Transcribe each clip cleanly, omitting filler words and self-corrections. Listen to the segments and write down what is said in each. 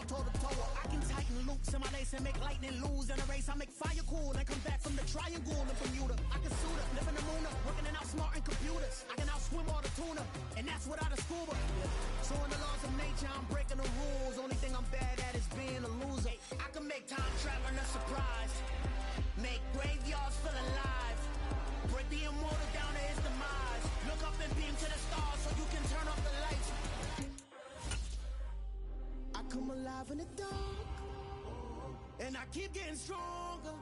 fall toe-to-toe. I can tighten loops in my lace and make lightning lose in a race. I make fire cool and come back from the triangle in Bermuda. I can suit up, live in the moon, working and outsmarting computers. I can outswim all the tuna, and that's without a scuba. So in the laws of nature, I'm breaking the rules. Only thing I'm bad at is being a loser. I can make time traveling a surprise, make graveyards feel alive, break the immortal down to his demise. Look up and beam to the stars so you can turn off the lights. I come alive in the dark, and I keep getting stronger.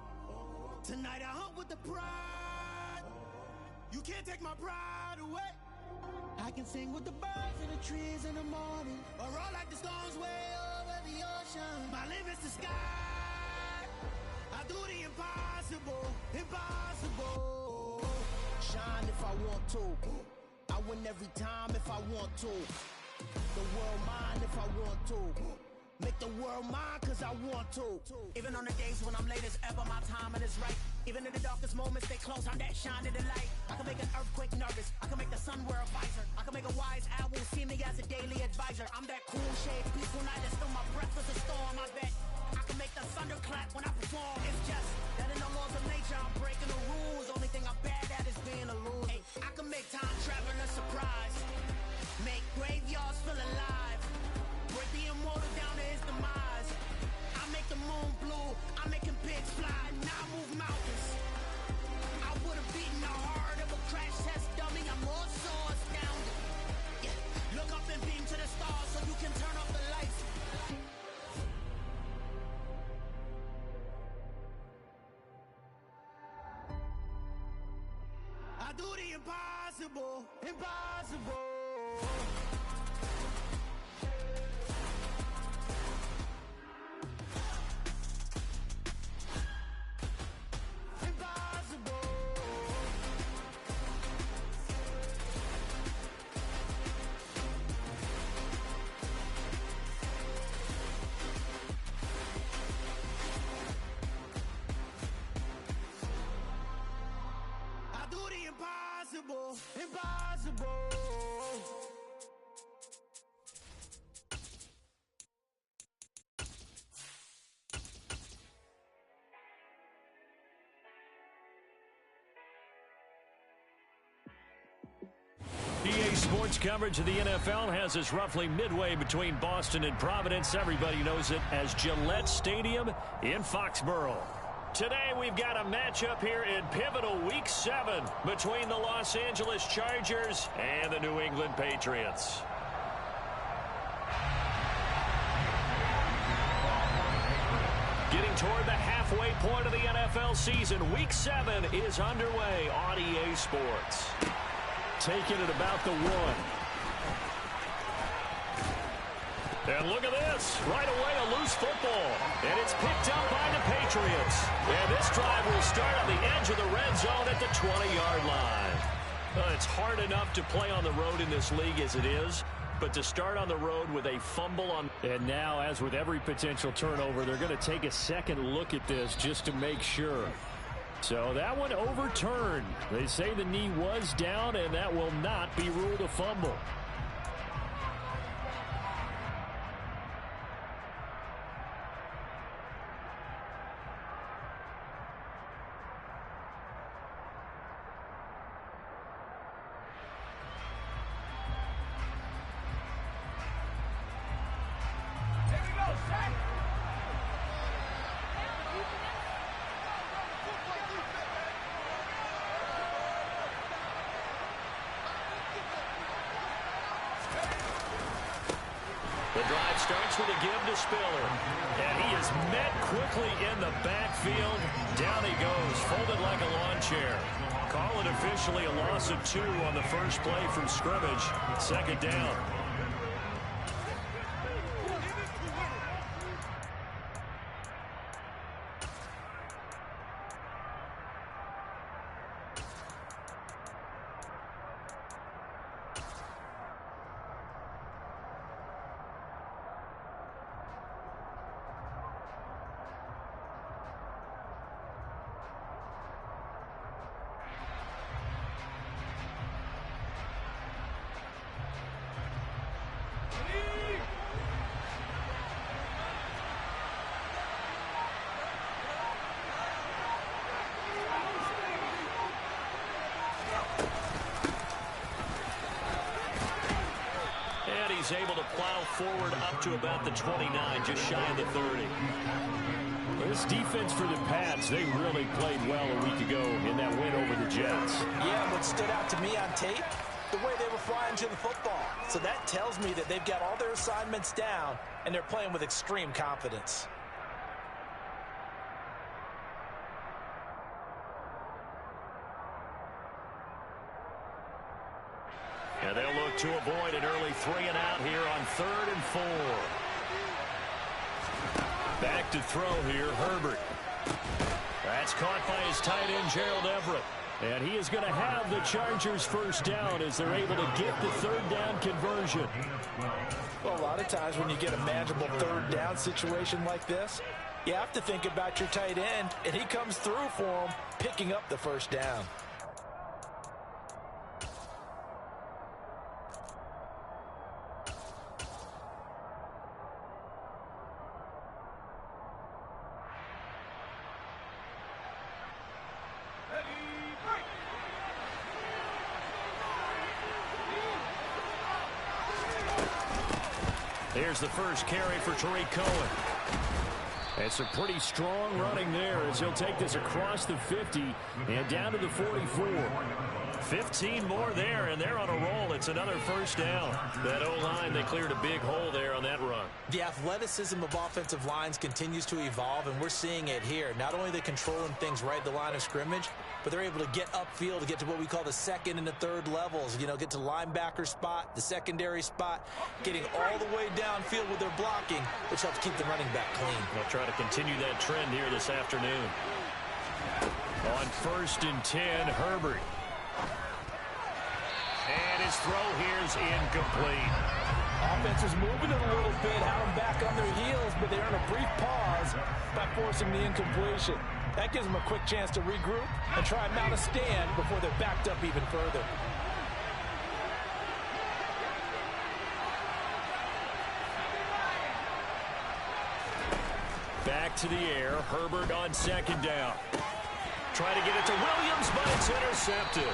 Tonight I hunt with the pride. You can't take my pride away. I can sing with the birds and the trees in the morning, or roll like the storms way over the ocean. My limit's the sky. I do the impossible, impossible. Shine if I want to. I win every time if I want to. The world mine if I want to. Make the world mine cause I want to. Even on the days when I'm late as ever, my timing is right. Even in the darkest moments, stay close, I'm that shining the light. I can make an earthquake nervous, I can make the sun wear a visor. I can make a wise owl see me as a daily advisor. I'm that cool shade, peaceful night, and still my breath is a storm. I bet I can make the thunder clap when I perform. It's just that in the laws of nature, I'm breaking the rules. Only thing I'm bad at is being a loser. Hey, I can make time traveling a surprise, make graveyards feel alive, break the immortal down to his demise. I make the moon blue, I make him pigs fly, now I move mountains. I would've beaten the heart of a crash test dummy, I'm more so astounded. Yeah. Look up and beam to the stars so you can turn off the lights. I do the impossible, impossible. Impossible, impossible. EA Sports coverage of the NFL has us roughly midway between Boston and Providence. Everybody knows it as Gillette Stadium in Foxborough. Today we've got a matchup here in pivotal Week 7 between the Los Angeles Chargers and the New England Patriots. Getting toward the halfway point of the NFL season, Week 7 is underway on EA Sports. Taking it about the 1. And look at this. Right away, a loose football. And it's picked up by the Patriots. And this drive will start on the edge of the red zone at the 20-yard line. It's hard enough to play on the road in this league as it is, but to start on the road with a fumble on... And now, as with every potential turnover, they're going to take a second look at this just to make sure. So that one overturned. They say the knee was down, and that will not be ruled a fumble. The drive starts with a give to Spiller. And he is met quickly in the backfield. Down he goes, folded like a lawn chair. Call it officially a loss of 2 on the first play from scrimmage. Second down. is able to plow forward up to about the 29, just shy of the 30. This defense for the Pats, they really played well a week ago in that win over the Jets. Yeah, what stood out to me on tape, the way they were flying to the football. So that tells me that they've got all their assignments down, and they're playing with extreme confidence. And they'll look to avoid an early 3-and-out here on 3rd and 4. Back to throw here, Herbert. That's caught by his tight end, Gerald Everett. And he is going to have the Chargers first down as they're able to get the 3rd down conversion. Well, a lot of times when you get a manageable 3rd down situation like this, you have to think about your tight end, and he comes through for him, picking up the first down. Here's the first carry for Tariq Cohen. It's a pretty strong running there as he'll take this across the 50 and down to the 44. 15 more there, and they're on a roll. It's another first down. That O-line, they cleared a big hole there on that run. The athleticism of offensive lines continues to evolve, and we're seeing it here. Not only are they controlling things right at the line of scrimmage, but they're able to get upfield to get to what we call the 2nd and the 3rd levels. You know, get to linebacker spot, the secondary spot, getting all the way downfield with their blocking, which helps keep the running back clean. They'll try to continue that trend here this afternoon. On 1st and 10, Herbert. And his throw here's incomplete. Offense was moving it a little bit, had them back on their heels, but they earned a brief pause by forcing the incompletion. That gives them a quick chance to regroup and try and mount a stand before they're backed up even further. Back to the air, Herbert on 2nd down. Trying to get it to Williams, but it's intercepted.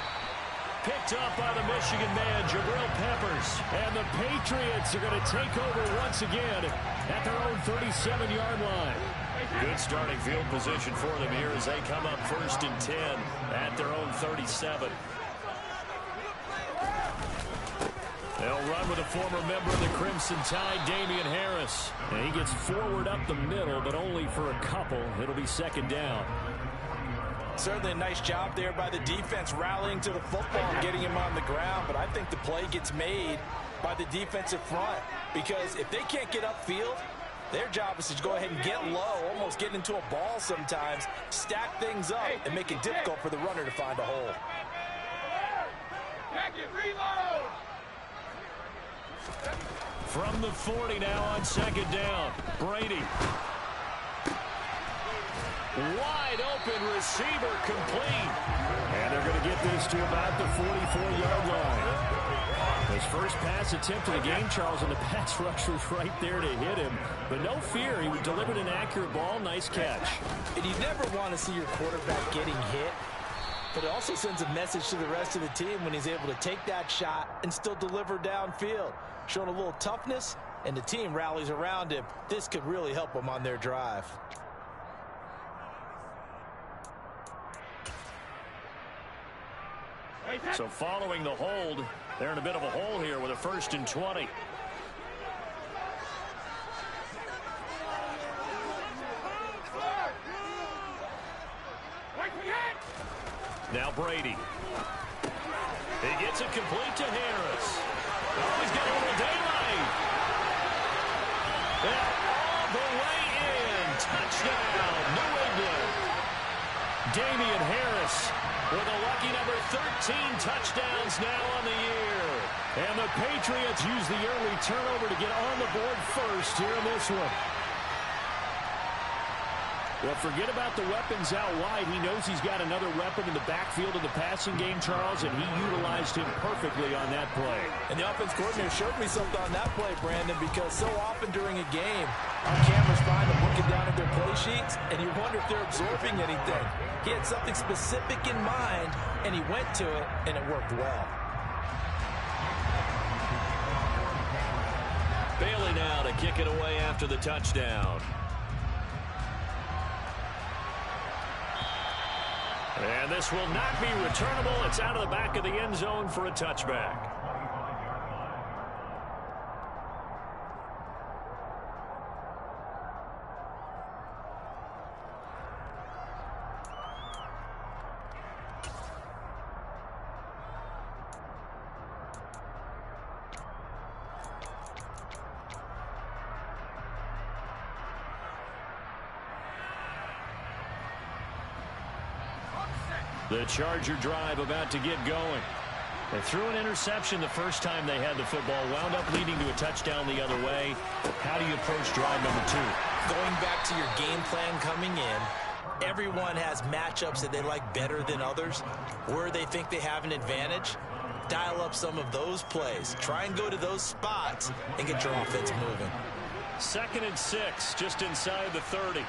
Picked up by the Michigan man, Jabril Peppers. And the Patriots are going to take over once again at their own 37-yard line. Good starting field position for them here as they come up 1st and 10 at their own 37. They'll run with a former member of the Crimson Tide, Damian Harris. And he gets forward up the middle, but only for a couple. It'll be 2nd down. Certainly a nice job there by the defense rallying to the football and getting him on the ground, but I think the play gets made by the defensive front because if they can't get upfield, their job is to go ahead and get low, almost get into a ball sometimes, stack things up, and make it difficult for the runner to find a hole. From the 40 now on 2nd down, Brady. Wide open receiver complete. And they're going to get this to about the 44-yard line. His first pass attempt of the game, Charles, and the pass rush was right there to hit him. But no fear, he delivered an accurate ball. Nice catch. And you never want to see your quarterback getting hit, but it also sends a message to the rest of the team when he's able to take that shot and still deliver downfield. Showing a little toughness, and the team rallies around him. This could really help them on their drive. So following the hold, they're in a bit of a hole here with a 1st and 20. Now Brady. He gets it complete to Harris. Oh, he's got a little daylight. And all the way in. Touchdown, New England. Damian Harris with a lucky number 13 touchdowns now on the year. And the Patriots use the early turnover to get on the board first here in this one. Well, forget about the weapons out wide. He knows he's got another weapon in the backfield of the passing game, Charles, and he utilized him perfectly on that play. And the offense coordinator showed me something on that play, Brandon, because so often during a game, our cameras find them looking down at their play sheets, and you wonder if they're absorbing anything. He had something specific in mind, and he went to it, and it worked well. now to kick it away after the touchdown. And this will not be returnable. It's out of the back of the end zone for a touchback. The Charger drive about to get going. They threw an interception the first time they had the football, wound up leading to a touchdown the other way. How do you approach drive number 2? Going back to your game plan coming in, everyone has matchups that they like better than others. Where they think they have an advantage, dial up some of those plays. Try and go to those spots and get your offense moving. 2nd and 6, just inside the 30.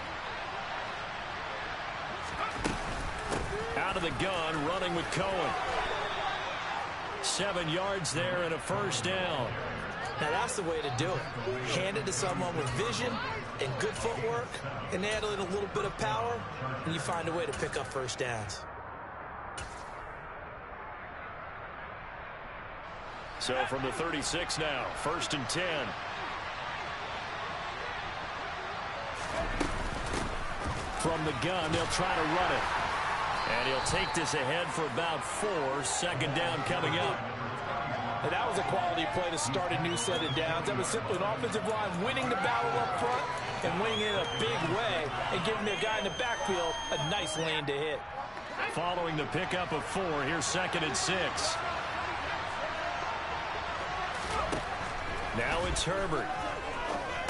Out of the gun, running with Cohen. 7 yards there and a first down. Now that's the way to do it. Hand it to someone with vision and good footwork, and add in a little bit of power, and you find a way to pick up first downs. So from the 36 now, 1st and 10. From the gun, they'll try to run it. And he'll take this ahead for about 4. 2nd down coming up. And that was a quality play to start a new set of downs. That was simply an offensive line winning the battle up front and winning it in a big way and giving their guy in the backfield a nice lane to hit. Following the pickup of 4, here's 2nd and 6. Now it's Herbert.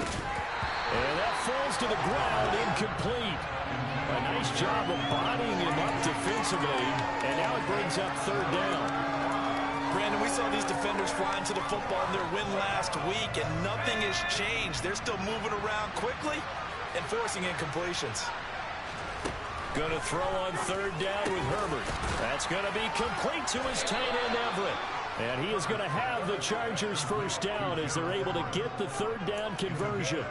And that falls to the ground, incomplete. A nice job of bodying him up defensively, and now it brings up 3rd down. Brandon, we saw these defenders flying to the football in their win last week, and nothing has changed. They're still moving around quickly and forcing incompletions. Going to throw on 3rd down with Herbert. That's going to be complete to his tight end, Everett. And he is going to have the Chargers' first down as they're able to get the 3rd down conversion.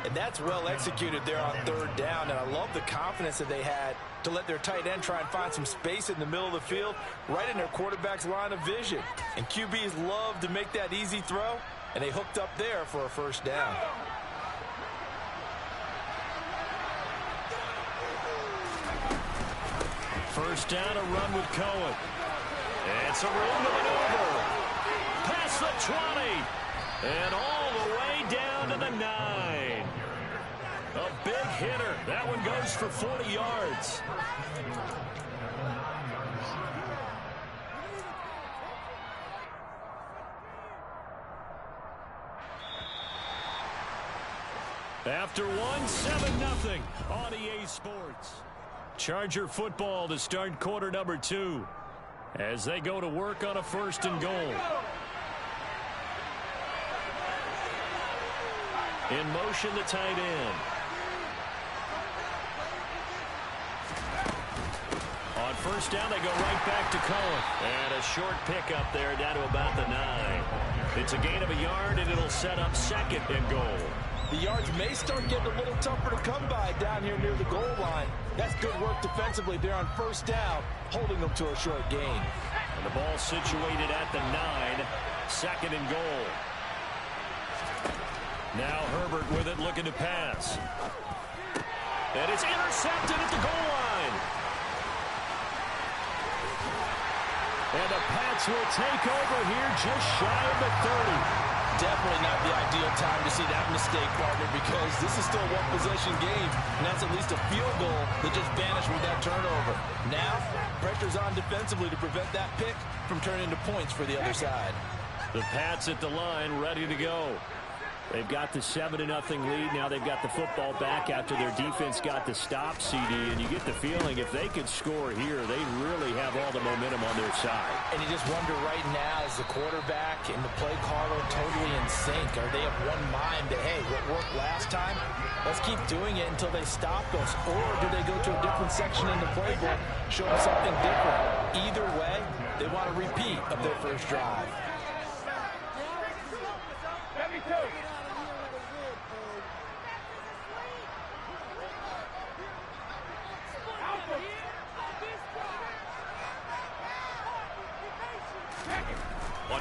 And that's well executed there on 3rd down, and I love the confidence that they had to let their tight end try and find some space in the middle of the field, right in their quarterback's line of vision. And QBs love to make that easy throw, and they hooked up there for a first down. First down, a run with Cohen. It's a room to maneuver. Past the 20. And all the way down to the 9. A big hitter. That one goes for 40 yards. After 7-0 on EA Sports. Charger football to start quarter number 2 as they go to work on a 1st and goal. In motion, the tight end. On 1st down, they go right back to Cohen. And a short pickup there down to about the 9. It's a gain of a yard, and it'll set up 2nd and goal. The yards may start getting a little tougher to come by down here near the goal line. That's good work defensively there on 1st down, holding them to a short gain. And the ball situated at the 9, 2nd and goal. Now Herbert with it, looking to pass. And it's intercepted at the goal line. And the Pats will take over here just shy of the 30. Definitely not the ideal time to see that mistake, partner, because this is still a one-possession game, and that's at least a field goal that just vanished with that turnover. Now, pressure's on defensively to prevent that pick from turning into points for the other side. The Pats at the line, ready to go. They've got the 7-0 lead. Now they've got the football back after their defense got the stop, CD. And you get the feeling if they could score here, they really have all the momentum on their side. And you just wonder right now, is the quarterback and the play caller totally in sync? Are they of one mind that, hey, what worked last time, let's keep doing it until they stop us? Or do they go to a different section in the playbook, show them something different? Either way, they want a repeat of their first drive.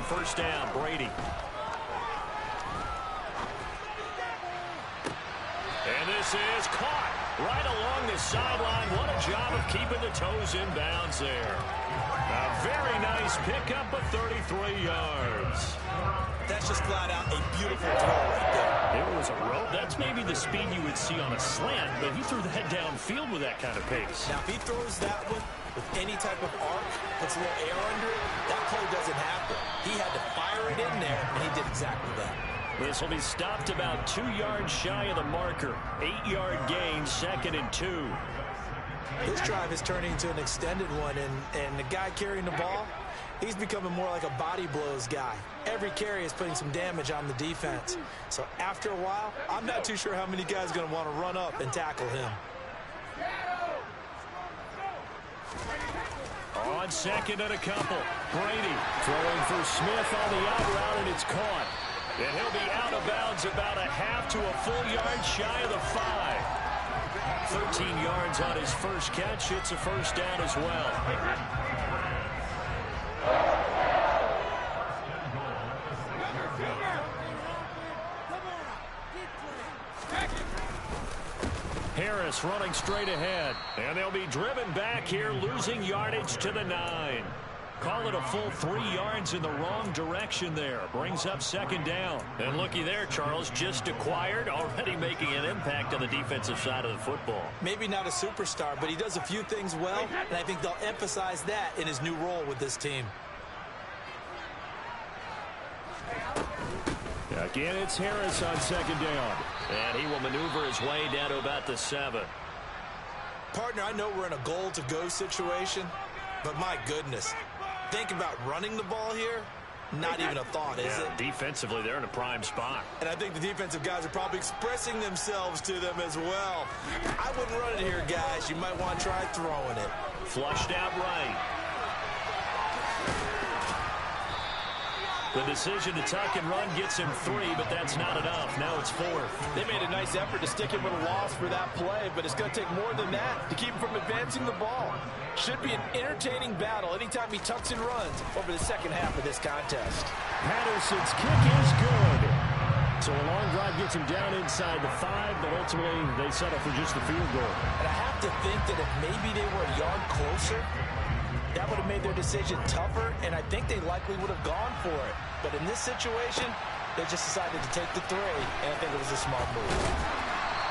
first down. Brady. And this is caught right along the sideline. What a job of keeping the toes in bounds there. A very nice pickup of 33 yards. That's just flat out a beautiful throw right there. It was a rope. That's maybe the speed you would see on a slant, but he threw that downfield with that kind of pace. Now, if he throws that one with any type of arc, puts a little air under it, that play doesn't happen. He had to fire it in there, and he did exactly that. This will be stopped about 2 yards shy of the marker. 8-yard gain, 2nd and 2. This drive is turning into an extended one, and the guy carrying the ball, he's becoming more like a body blows guy. Every carry is putting some damage on the defense. So after a while, I'm not too sure how many guys are going to want to run up and tackle him. On 2nd and a couple. Brady throwing for Smith on the out route, and it's caught. And he'll be out of bounds about a half to a full yard shy of the 5. 13 yards on his first catch. It's a first down as well. Harris running straight ahead. And they'll be driven back here, losing yardage to the 9. Call it a full 3 yards in the wrong direction there. Brings up 2nd down. And looky there, Charles, just acquired, already making an impact on the defensive side of the football. Maybe not a superstar, but he does a few things well, and I think they'll emphasize that in his new role with this team. Again, it's Harris on 2nd down. And he will maneuver his way down to about the 7. Partner, I know we're in a goal-to-go situation, but my goodness. Think about running the ball here. Not even a thought, is it? Defensively, they're in a prime spot. And I think the defensive guys are probably expressing themselves to them as well. I wouldn't run it here, guys. You might want to try throwing it. Flushed out right. The decision to tuck and run gets him 3, but that's not enough. Now it's 4th. They made a nice effort to stick him with a loss for that play, but it's going to take more than that to keep him from advancing the ball. Should be an entertaining battle anytime he tucks and runs over the second half of this contest. Patterson's kick is good. So a long drive gets him down inside the 5, but ultimately they settle for just the field goal. And I have to think that if maybe they were a yard closer, that would have made their decision tougher, and I think they likely would have gone for it. But in this situation, they just decided to take the 3, and I think it was a smart move.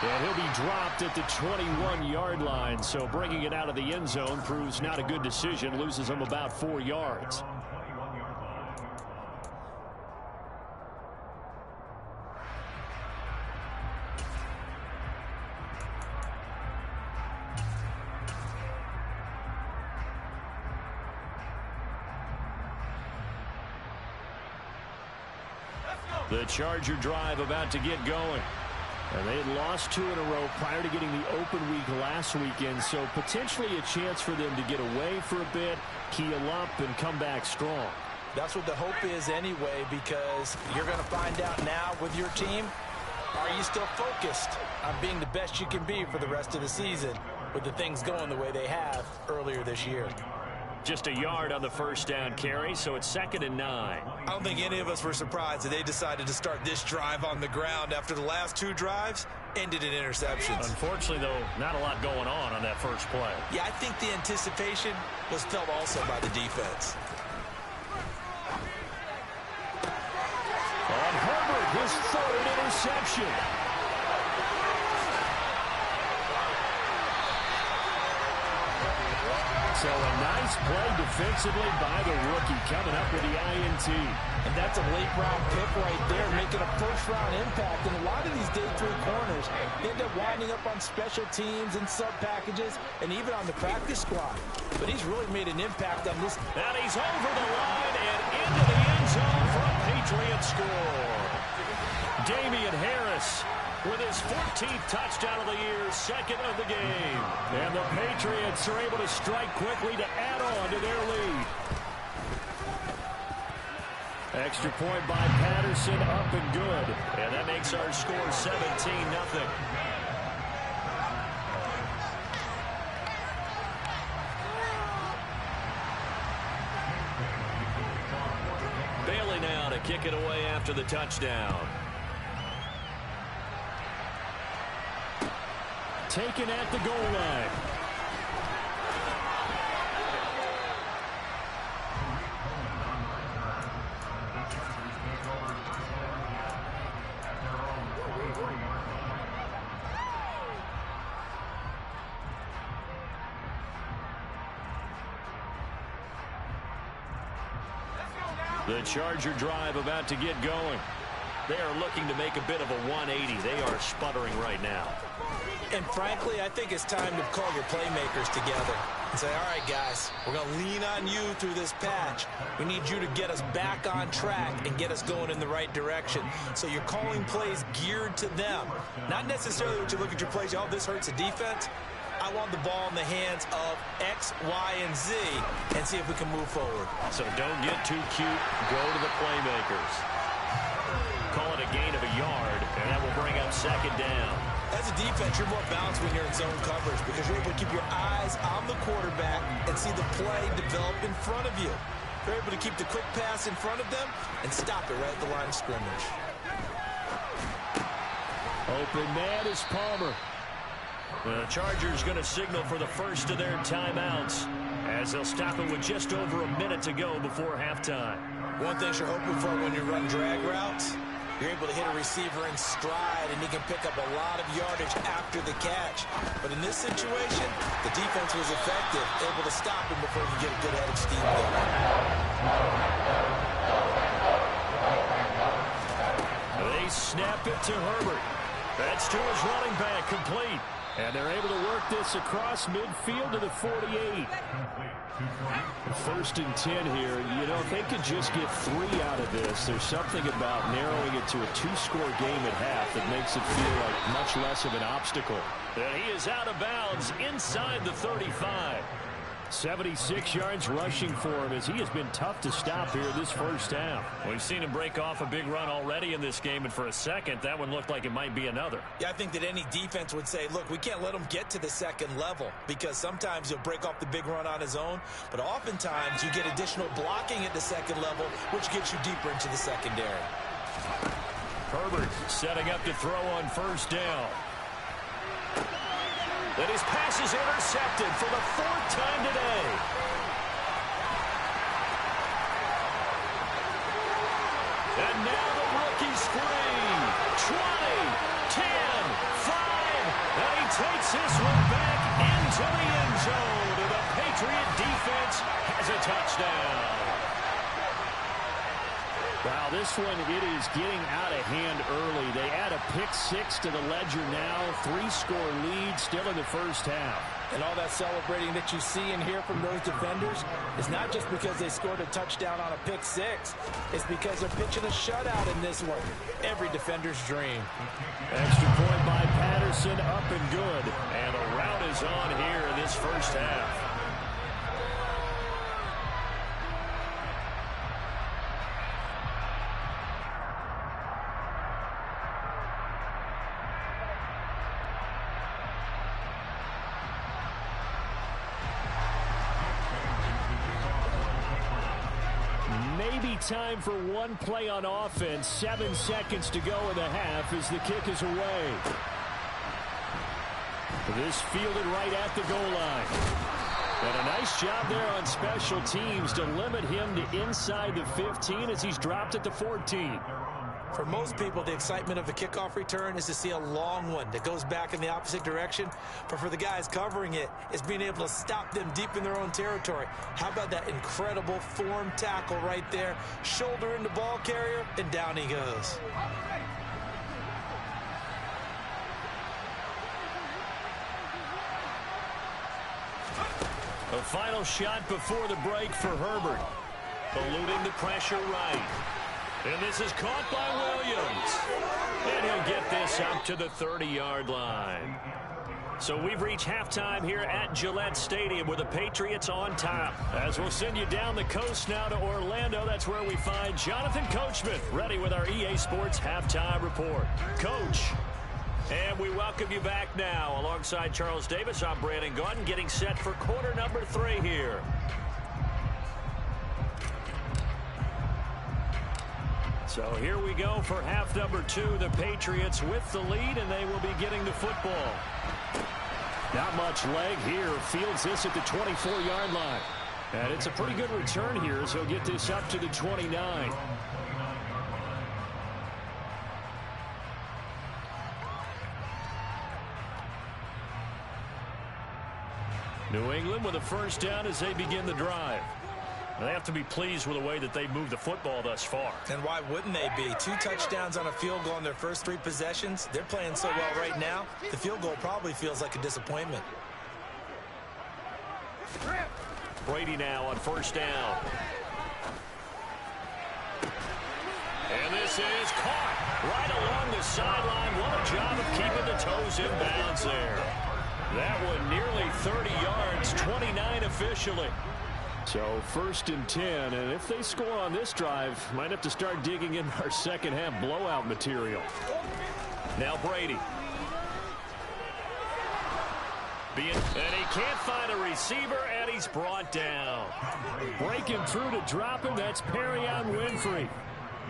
And he'll be dropped at the 21-yard line, so bringing it out of the end zone proves not a good decision, loses him about 4 yards. The Charger drive about to get going. And they had lost 2 in a row prior to getting the open week last weekend, so potentially a chance for them to get away for a bit, keel up, and come back strong. That's what the hope is anyway, because you're going to find out now with your team, are you still focused on being the best you can be for the rest of the season with the things going the way they have earlier this year? Just a yard on the first down carry, so it's 2nd and 9. I don't think any of us were surprised that they decided to start this drive on the ground after the last 2 drives ended in interceptions. Unfortunately, though, not a lot going on that first play. Yeah, I think the anticipation was felt also by the defense. On Herbert, his 3rd interception. So a nice play defensively by the rookie coming up with the INT. And that's a late-round pick right there, making a first-round impact. And a lot of these day 3 corners end up winding up on special teams and sub-packages and even on the practice squad. But he's really made an impact on this. And he's over the line and into the end zone for a Patriot score. Damian Harris with his 14th touchdown of the year, 2nd of the game. And the Patriots are able to strike quickly to add on to their lead. Extra point by Patterson, up and good. And that makes our score 17-0. it away after the touchdown. Taken at the goal line. The Charger drive about to get going. They are looking to make a bit of a 180. They are sputtering right now. And frankly, I think it's time to call your playmakers together and say, all right, guys, we're going to lean on you through this patch. We need you to get us back on track and get us going in the right direction. So you're calling plays geared to them. Not necessarily when you look at your plays, oh, this hurts the defense. I want the ball in the hands of X, Y, and Z and see if we can move forward. So don't get too cute. Go to the playmakers. Call it a gain of a yard, and that will bring up second down. As a defense, you're more balanced when you're in zone coverage because you're able to keep your eyes on the quarterback and see the play develop in front of you. You're able to keep the quick pass in front of them and stop it right at the line of scrimmage. Open man is Palmer. The Chargers going to signal for the first of their timeouts as they'll stop it with just over a minute to go before halftime. One thing you're hoping for when you run drag routes, you're able to hit a receiver in stride, and he can pick up a lot of yardage after the catch. But in this situation, the defense was effective, able to stop him before he could get a good head of steam going. They snap it to Herbert. That's to his running back, complete. And they're able to work this across midfield to the 48. First and 10 here. You know, if they could just get 3 out of this, there's something about narrowing it to a 2-score game at half that makes it feel like much less of an obstacle. And he is out of bounds inside the 35. 76 yards rushing for him as he has been tough to stop here this first half. We've seen him break off a big run already in this game, and for a second, that one looked like it might be another. Yeah, I think that any defense would say, look, we can't let him get to the second level because sometimes he'll break off the big run on his own, but oftentimes you get additional blocking at the second level, which gets you deeper into the secondary. Herbert setting up to throw on first down. Then his pass is intercepted for the 4th time today. And now the rookie's free. 20, 10, 5. And he takes this one back into the end zone. And the Patriot defense has a touchdown. Wow, this one, it is getting out of hand early. They add a pick-6 to the ledger now. 3-score lead still in the first half. And all that celebrating that you see and hear from those defenders is not just because they scored a touchdown on a pick-6. It's because they're pitching a shutout in this one. Every defender's dream. Extra point by Patterson, up and good. And the route is on here in this first half. Time for one play on offense. 7 seconds to go in the half as the kick is away. This fielded right at the goal line. And a nice job there on special teams to limit him to inside the 15 as he's dropped at the 14. For most people, the excitement of a kickoff return is to see a long one that goes back in the opposite direction. But for the guys covering it, it's being able to stop them deep in their own territory. How about that incredible form tackle right there? Shoulder in the ball carrier, and down he goes. A final shot before the break for Herbert. Eluding the pressure right. And this is caught by Williams. And he'll get this up to the 30-yard line. So we've reached halftime here at Gillette Stadium with the Patriots on top. As we'll send you down the coast now to Orlando, that's where we find Jonathan Coachman ready with our EA Sports Halftime Report. Coach, and we welcome you back now. Alongside Charles Davis, I'm Brandon Gaudin, getting set for quarter number 3 here. So here we go for half number 2. The Patriots with the lead, and they will be getting the football. Not much leg here. Fields this at the 24-yard line. And it's a pretty good return here as he'll get this up to the 29. New England with a first down as they begin the drive. They have to be pleased with the way that they moved the football thus far. And why wouldn't they be? 2 touchdowns on a field goal in their first 3 possessions. They're playing so well right now, the field goal probably feels like a disappointment. Brady now on first down. And this is caught right along the sideline. What a job of keeping the toes in bounds there. That one nearly 30 yards, 29 officially. So first and 10, and if they score on this drive, might have to start digging in our second half blowout material. Now Brady. And he can't find a receiver, and he's brought down. Breaking through to drop him, that's Perrion Winfrey.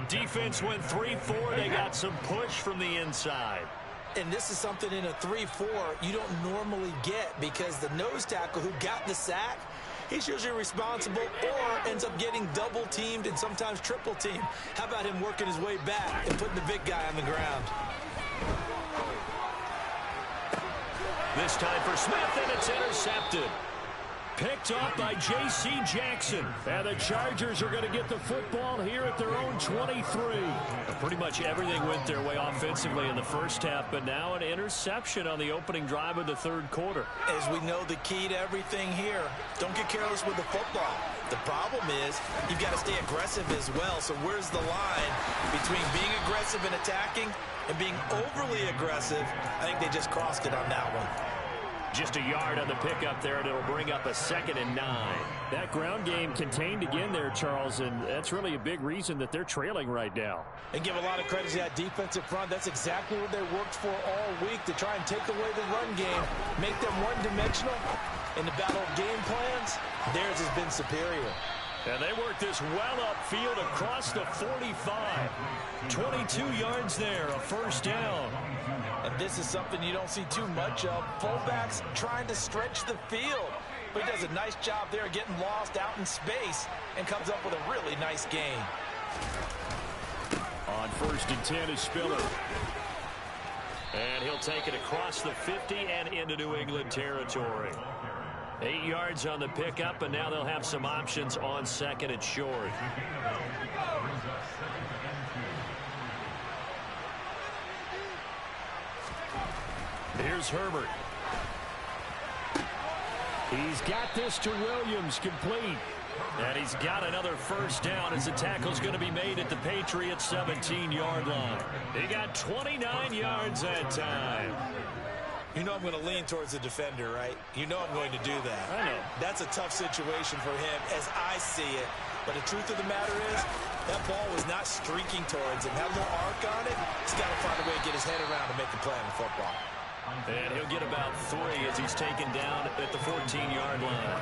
Defense went 3-4. They got some push from the inside. And this is something in a 3-4 you don't normally get, because the nose tackle who got the sack, he's usually responsible or ends up getting double teamed and sometimes triple teamed. How about him working his way back and putting the big guy on the ground? This time for Smith, and it's intercepted. Picked up by J.C. Jackson. And the Chargers are going to get the football here at their own 23. Pretty much everything went their way offensively in the first half, but now an interception on the opening drive of the third quarter. As we know, the key to everything here, don't get careless with the football. The problem is you've got to stay aggressive as well. So where's the line between being aggressive and attacking and being overly aggressive? I think they just crossed it on that one. Just a yard on the pickup there, and it'll bring up a 2nd and 9. That ground game contained again there, Charles, and that's really a big reason that they're trailing right now. And give a lot of credit to that defensive front. That's exactly what they worked for all week, to try and take away the run game, make them one-dimensional. In the battle of game plans, theirs has been superior. And they worked this well upfield across the 45. 22 yards there, a first down. And this is something you don't see too much of. Fullbacks trying to stretch the field. But he does a nice job there getting lost out in space and comes up with a really nice gain. On first and 10 is Spiller. And he'll take it across the 50 and into New England territory. 8 yards on the pickup, and now they'll have some options on 2nd and short. Here's Herbert. He's got this to Williams, complete. And he's got another first down as the tackle's going to be made at the Patriots' 17-yard line. He got 29 yards that time. You know I'm going to lean towards the defender, right? You know I'm going to do that. I know. That's a tough situation for him as I see it. But the truth of the matter is, that ball was not streaking towards him. Had no arc on it. He's got to find a way to get his head around to make a play on the football. And he'll get about 3 as he's taken down at the 14-yard line.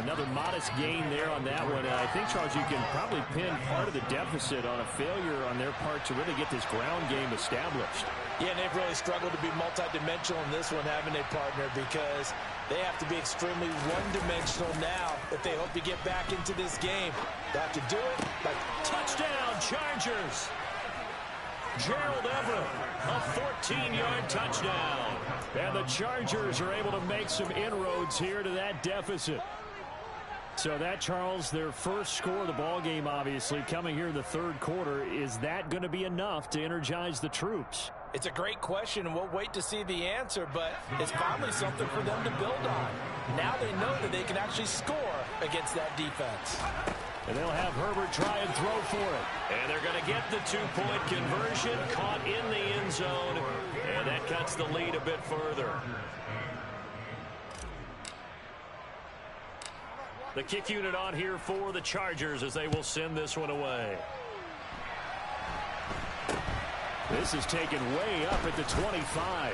Another modest gain there on that one. And I think, Charles, you can probably pin part of the deficit on a failure on their part to really get this ground game established. Yeah, and they've really struggled to be multidimensional in this one, haven't they, partner? Because they have to be extremely one-dimensional now if they hope to get back into this game. They have to do it by touchdown, Chargers. Gerald Everett, a 14-yard touchdown. And the Chargers are able to make some inroads here to that deficit. So that, Charles, their first score of the ball game, obviously, coming here in the third quarter. Is that going to be enough to energize the troops? It's a great question, and we'll wait to see the answer, but it's finally something for them to build on. Now they know that they can actually score against that defense. And they'll have Herbert try and throw for it. And they're going to get the two-point conversion, caught in the end zone, and that cuts the lead a bit further. The kick unit on here for the Chargers as they will send this one away. This is taken way up at the 25.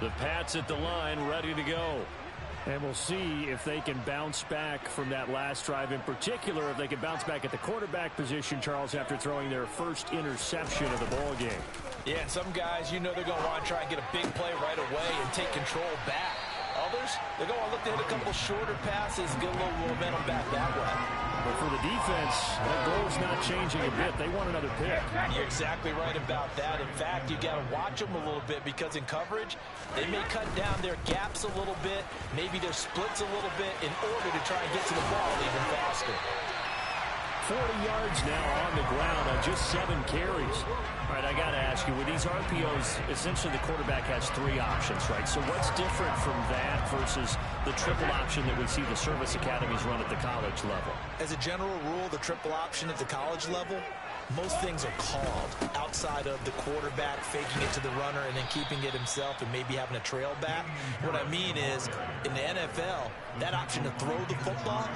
The Pats at the line, ready to go. And we'll see if they can bounce back from that last drive. In particular, if they can bounce back at the quarterback position, Charles, after throwing their first interception of the ball game. Yeah, and some guys, you know they're going to want to try and get a big play right away and take control back. Others, they're going to look to hit a couple shorter passes, get a little momentum back that way. But for the defense, their goal's not changing a bit. They want another pick. You're exactly right about that. In fact, you got to watch them a little bit because in coverage, they may cut down their gaps a little bit, maybe their splits a little bit in order to try and get to the ball even faster. 40 yards now on the ground on just 7 carries. All right, I got to ask you, with these RPOs, essentially the quarterback has 3 options, right? So what's different from that versus the triple option that we see the service academies run at the college level? As a general rule, the triple option at the college level, most things are called outside of the quarterback faking it to the runner and then keeping it himself and maybe having a trail back. What I mean is, in the NFL, that option to throw the football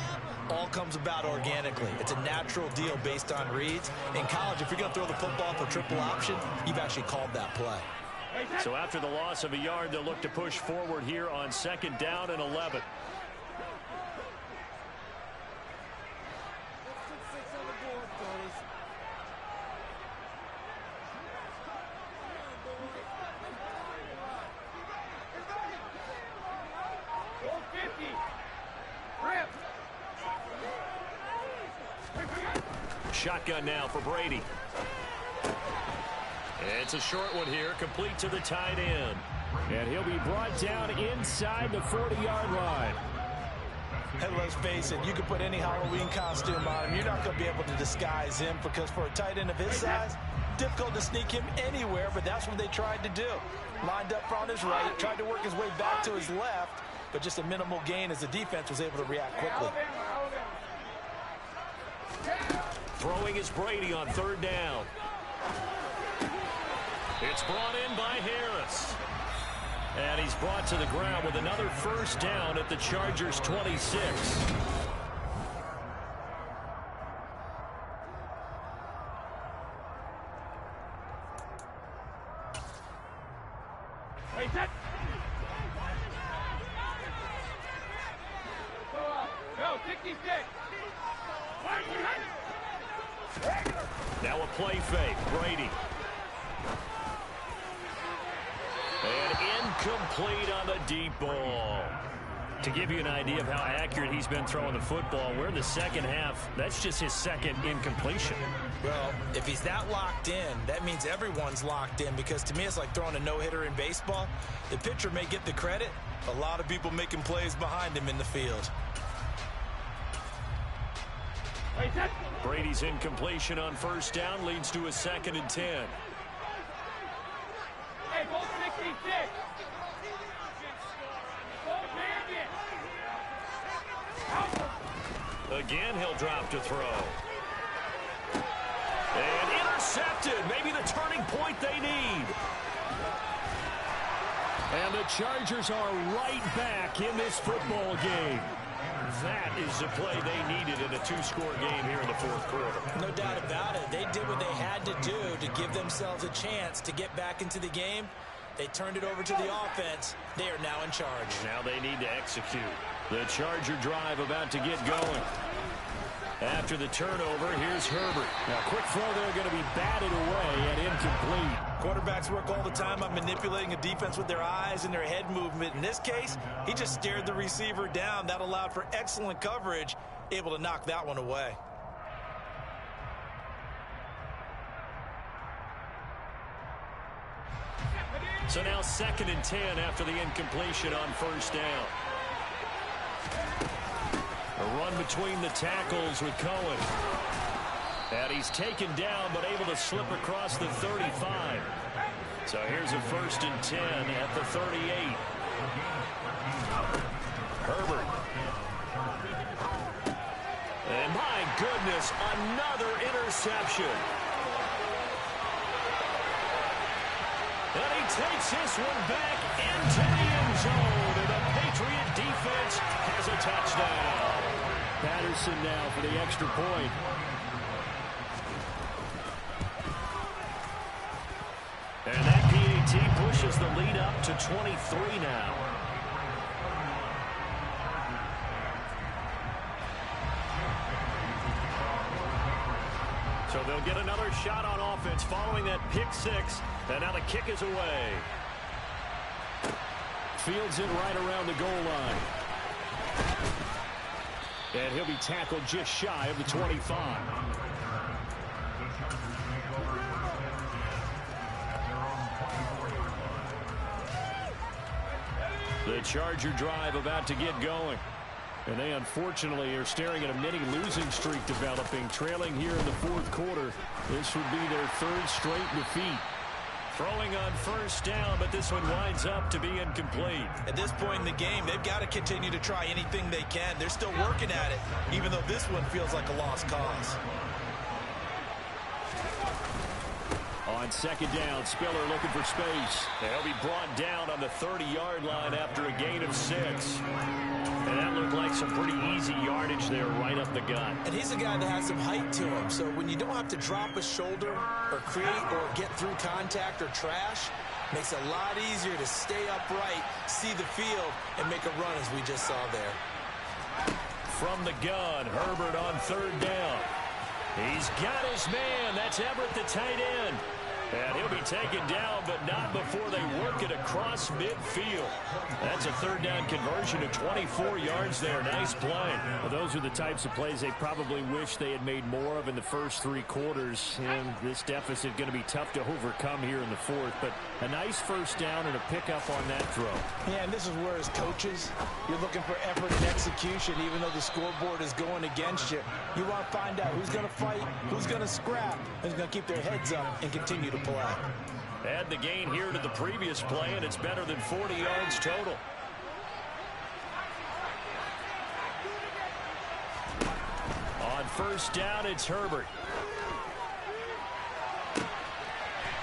all comes about organically. It's a natural deal based on reads. In college, if you're going to throw the football for triple option, you've actually called that play. So after the loss of a yard, they'll look to push forward here on 2nd down and 11. Shotgun now for Brady. It's a short one here, complete to the tight end. And he'll be brought down inside the 40-yard line. And let's face it, you can put any Halloween costume on him. You're not going to be able to disguise him because for a tight end of his size, difficult to sneak him anywhere, but that's what they tried to do. Lined up on his right, tried to work his way back to his left, but just a minimal gain as the defense was able to react quickly. Throwing is Brady on 3rd down. It's brought in by Harris. And he's brought to the ground with another 1st down at the Chargers' 26. Now a play fake. Brady. And incomplete on the deep ball. To give you an idea of how accurate he's been throwing the football, we're in the 2nd half. That's just his 2nd incompletion. Well, if he's that locked in, that means everyone's locked in, because to me it's like throwing a no-hitter in baseball. The pitcher may get the credit, a lot of people making plays behind him in the field. Brady's incompletion on 1st down leads to a 2nd and 10. Again, he'll drop to throw. And intercepted. Maybe the turning point they need. And the Chargers are right back in this football game. That is the play they needed in a 2-score game here in the 4th quarter. No doubt about it. They did what they had to do to give themselves a chance to get back into the game. They turned it over to the offense. They are now in charge. Now they need to execute. The Charger drive about to get going. After the turnover, here's Herbert. Now, quick throw there, going to be batted away and incomplete. Quarterbacks work all the time on manipulating a defense with their eyes and their head movement. In this case, he just stared the receiver down. That allowed for excellent coverage, able to knock that one away. So now 2nd and 10 after the incompletion on 1st down. A run between the tackles with Cohen. And he's taken down but able to slip across the 35. So here's a 1st and 10 at the 38. Herbert. And my goodness, another interception. And he takes this one back into the end zone. And the Patriot defense has a touchdown. Patterson now for the extra point. And that PAT pushes the the lead up to 23 now. So they'll get another shot on offense following that pick six. And now the kick is away. Fields it right around the goal line. And he'll be tackled just shy of the 25. The Charger drive about to get going. And they unfortunately are staring at a mini losing streak developing, trailing here in the fourth quarter. This would be their third straight defeat. Throwing on first down, but this one winds up to be incomplete. At this point in the game, they've got to continue to try anything they can. They're still working at it, even though this one feels like a lost cause. On second down, Spiller looking for space. They'll be brought down on the 30-yard line after a gain of 6. And that looked like some pretty easy yardage there right up the gut. And he's a guy that has some height to him. So when you don't have to drop a shoulder or create or get through contact or trash, makes it a lot easier to stay upright, see the field, and make a run as we just saw there. From the gun, Herbert on third down. He's got his man. That's Everett, the tight end. And he'll be taken down, but not before they work it across midfield. That's a third down conversion to 24 yards there. Nice play. Well, those are the types of plays they probably wish they had made more of in the first 3 quarters. And this deficit going to be tough to overcome here in the fourth. But a nice first down and a pickup on that throw. Yeah, and this is where as coaches, you're looking for effort and execution. Even though the scoreboard is going against you, you want to find out who's going to fight, who's going to scrap, who's going to keep their heads up and continue to play. Add the gain here to the previous play, and it's better than 40 yards total. On first down, it's Herbert.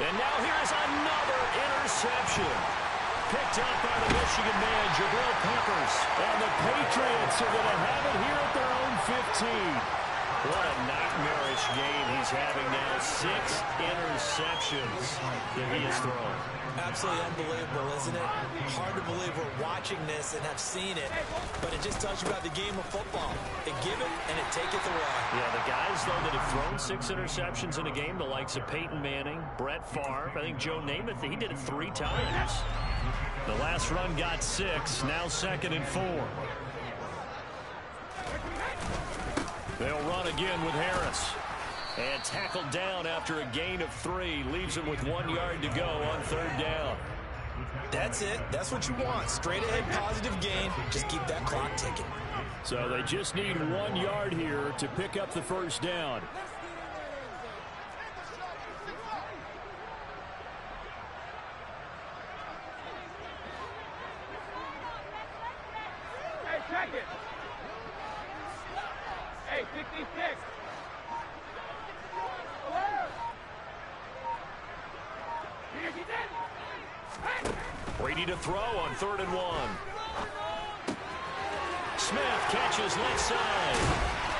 And now here's another interception. Picked up by the Michigan man, Jabril Peppers. And the Patriots are going to have it here at their own 15. What a nightmarish game he's having now. 6 interceptions that he has thrown. Absolutely unbelievable, isn't it? Hard to believe we're watching this and have seen it, but it just tells you about the game of football. It give it and it taketh away. Yeah, the guys, though, that have thrown 6 interceptions in a game, the likes of Peyton Manning, Brett Favre, I think Joe Namath, he did it 3 times. The last run got 6, now 2nd and 4. They'll run again with Harris. And tackled down after a gain of 3. Leaves him with 1 yard to go on third down. That's it. That's what you want. Straight ahead positive gain. Just keep that clock ticking. So they just need 1 yard here to pick up the first down. Hey, check it. Hey, 66. Brady to throw on 3rd and 1. Smith catches left side.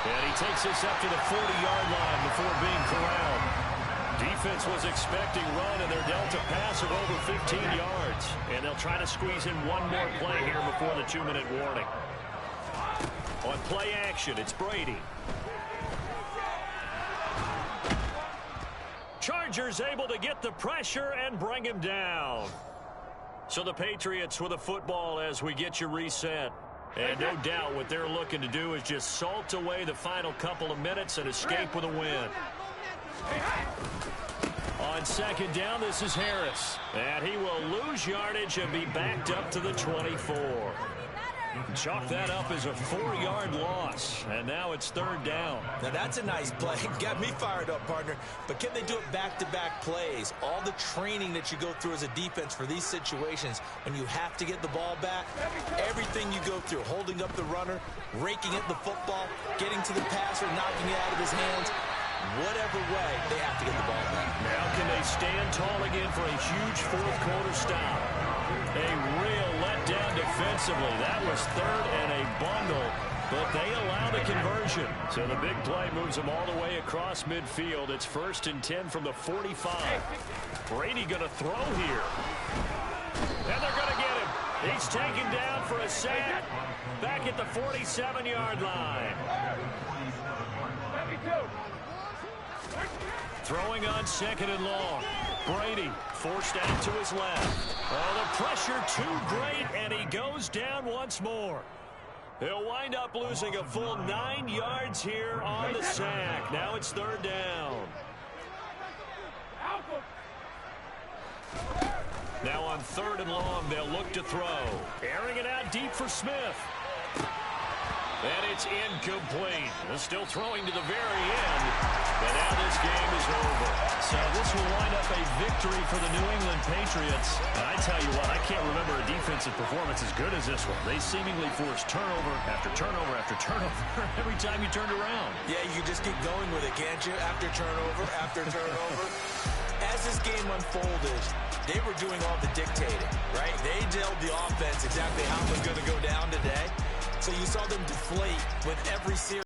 And he takes this up to the 40-yard line before being corralled. Defense was expecting run, and they're dealt a pass of over 15 yards. And they'll try to squeeze in one more play here before the 2-minute warning. On play action, it's Brady. Chargers able to get the pressure and bring him down. So the Patriots with the football as we get you reset. And no doubt what they're looking to do is just salt away the final couple of minutes and escape with a win. On second down, this is Harris. And he will lose yardage and be backed up to the 24. Chalk that up as a 4-yard loss. And now it's 3rd down. Now that's a nice play. Got me fired up, partner. But can they do it back-to-back plays? All the training that you go through as a defense for these situations, when you have to get the ball back, everything you go through, holding up the runner, raking at the football, getting to the passer, knocking it out of his hands, whatever way, they have to get the ball back. Now can they stand tall again for a huge fourth-quarter stop? A real letdown defensively. That was 3rd and a bundle, but they allowed a conversion. So the big play moves them all the way across midfield. It's 1st and 10 from the 45. Brady going to throw here. He's taken down for a sack back at the 47-yard line. Throwing on 2nd and long. Brady forced out to his left. Oh, the pressure too great, and he goes down once more. He'll wind up losing a full 9 yards here on the sack. Now it's 3rd down. Now on 3rd and long, they'll look to throw. Airing it out deep for Smith. And it's incomplete. They're still throwing to the very end. But now this game is over. So this will wind up a victory for the New England Patriots. And I tell you what, I can't remember a defensive performance as good as this one. They seemingly forced turnover after turnover after turnover every time you turned around. Yeah, you just keep going with it, can't you? After turnover, after turnover. As this game unfolded, they were doing all the dictating, right? They told the offense exactly how it was going to go down today. So you saw them deflate with every series.